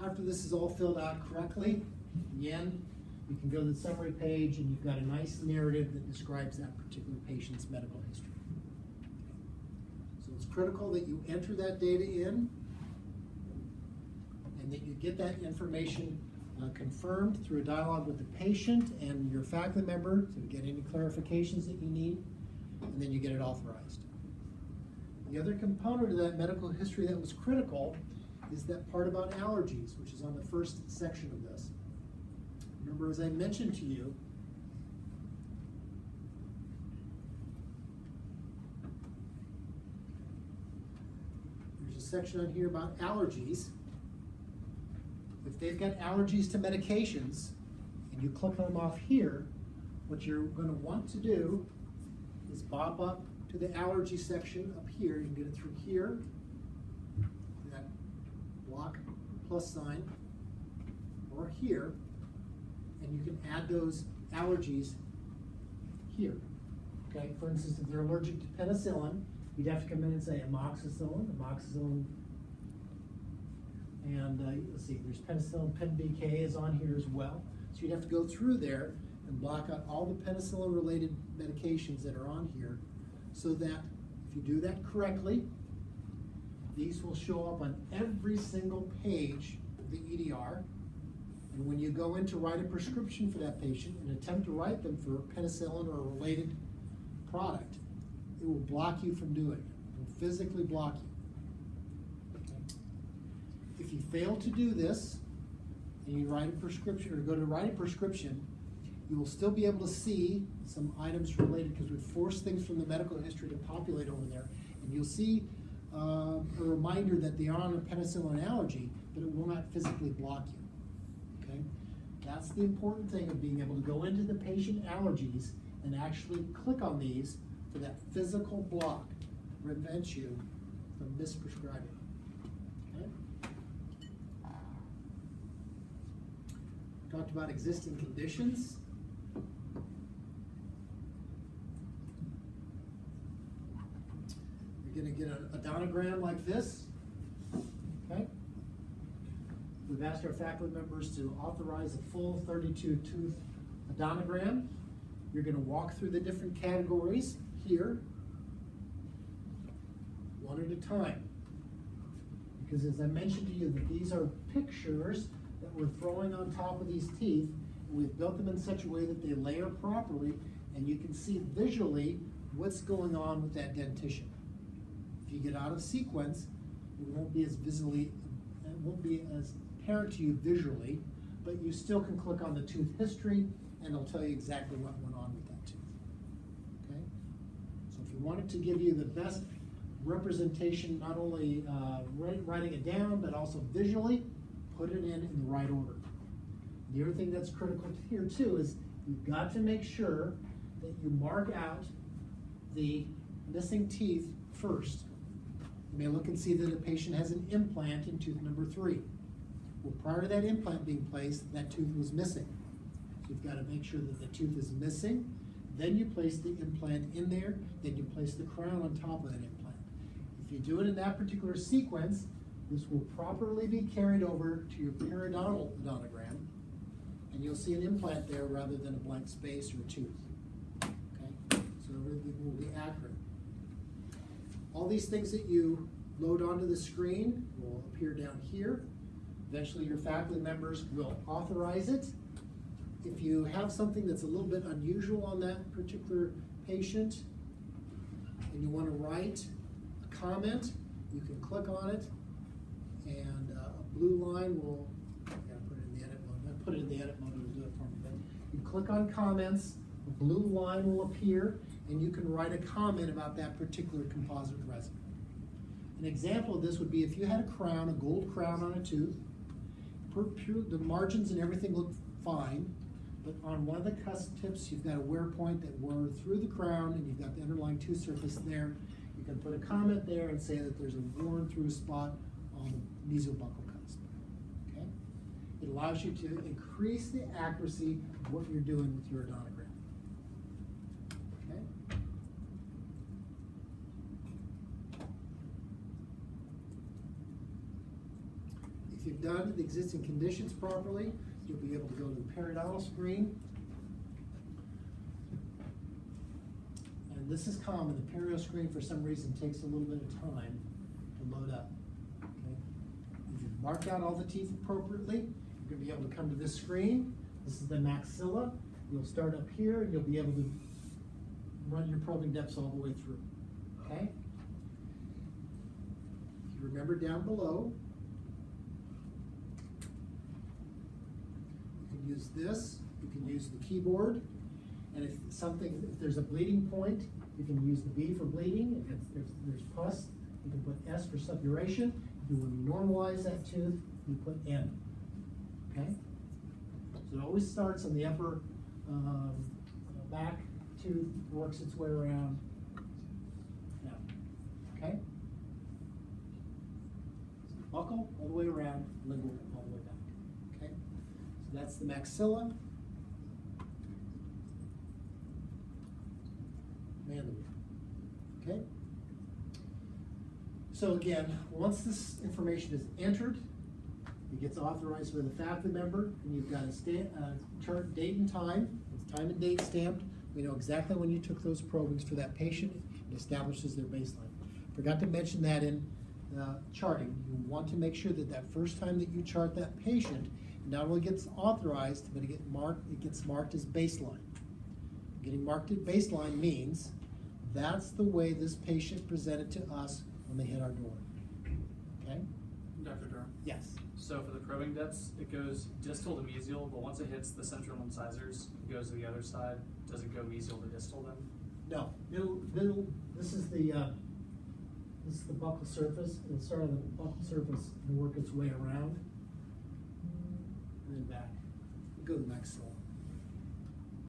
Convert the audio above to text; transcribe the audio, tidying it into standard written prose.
After this is all filled out correctly, again, you can go to the summary page and you've got a nice narrative that describes that particular patient's medical history. So it's critical that you enter that data in and that you get that information confirmed through a dialogue with the patient and your faculty member to get any clarifications that you need, and then you get it authorized. The other component of that medical history that was critical is that part about allergies, which is on the first section of this. Remember, as I mentioned to you, there's a section on here about allergies. If they've got allergies to medications, and you click them off here, what you're going to want to do is bop up to the allergy section up here. You can get it through here, that block plus sign, or here, and you can add those allergies here. Okay, for instance, if they're allergic to penicillin, you'd have to come in and say amoxicillin, and let's see, there's penicillin, pen-BK is on here as well. So you'd have to go through there and block out all the penicillin-related medications that are on here, so that if you do that correctly, these will show up on every single page of the EDR. And when you go in to write a prescription for that patient and attempt to write them for penicillin or a related product, it will block you from doing it. It will physically block you. Okay? If you fail to do this, and you write a prescription, or go to write a prescription, you will still be able to see some items related, because we force things from the medical history to populate over there, and you'll see a reminder that they are on a penicillin allergy, but it will not physically block you. Okay? That's the important thing of being able to go into the patient allergies and actually click on these for that physical block to prevent you from misprescribing. Okay? Talked about existing conditions. You're going to get a odonogram like this. Okay? We've asked our faculty members to authorize a full 32-tooth odonogram. You're going to walk through the different categories here, one at a time. Because as I mentioned to you, that these are pictures that we're throwing on top of these teeth. We've built them in such a way that they layer properly, and you can see visually what's going on with that dentition. If you get out of sequence, it won't be as apparent to you visually, but you still can click on the tooth history, and it'll tell you exactly what went on with that tooth. Okay? So if you wanted to give you the best representation, not only writing it down, but also visually, put it in the right order. The other thing that's critical here too is you've got to make sure that you mark out the missing teeth first. You may look and see that a patient has an implant in tooth number 3. Well, prior to that implant being placed, that tooth was missing. So you've got to make sure that the tooth is missing. Then you place the implant in there. Then you place the crown on top of that implant. If you do it in that particular sequence, this will properly be carried over to your periodontal odonogram, and you'll see an implant there rather than a blank space or a tooth. Okay? So everything will be accurate. All these things that you load onto the screen will appear down here. Eventually your faculty members will authorize it. If you have something that's a little bit unusual on that particular patient and you want to write a comment, you can click on it, and a blue line will, put it in the edit mode. I put it in the edit mode, it'll do it for me. But you click on comments, a blue line will appear, and you can write a comment about that particular composite resin. An example of this would be if you had a crown, a gold crown on a tooth, the margins and everything look fine, but on one of the cusp tips, you've got a wear point that wore through the crown, and you've got the underlying tooth surface there. You can put a comment there and say that there's a worn through spot on the mesobuccal cusp. Okay? It allows you to increase the accuracy of what you're doing with your odonogram. Okay? If you've done the existing conditions properly, you'll be able to go to the periodontal screen. And this is common. The perio screen, for some reason, takes a little bit of time to load up. Okay? If you've marked out all the teeth appropriately, you're going to be able to come to this screen. This is the maxilla. You'll start up here, and you'll be able to run your probing depths all the way through. Okay? If you remember down below, you can use this. You can use the keyboard. And if there's a bleeding point, you can use the B for bleeding. If there's pus, you can put S for suppuration. If you want to normalize that tooth, you put M. Okay? So it always starts on the upper back tooth, works its way around. Now, okay? So buckle all the way around, lingual all the way back. Okay? So that's the maxilla. Mandible. Okay? So again, once this information is entered, it gets authorized by the faculty member, and you've got a chart date and time. It's time and date stamped. We know exactly when you took those probings for that patient. It establishes their baseline. Forgot to mention that in charting. You want to make sure that that first time that you chart that patient, it not only gets authorized, but it gets marked as baseline. Getting marked at baseline means that's the way this patient presented to us when they hit our door. Okay? Dr. Durham? Yes. So for the probing depths, it goes distal to mesial, but once it hits the central incisors, it goes to the other side. Does it go mesial to distal then? No. This is the buccal surface. It'll start on the buccal surface and work its way around, and then back. We'll go to the maxilla.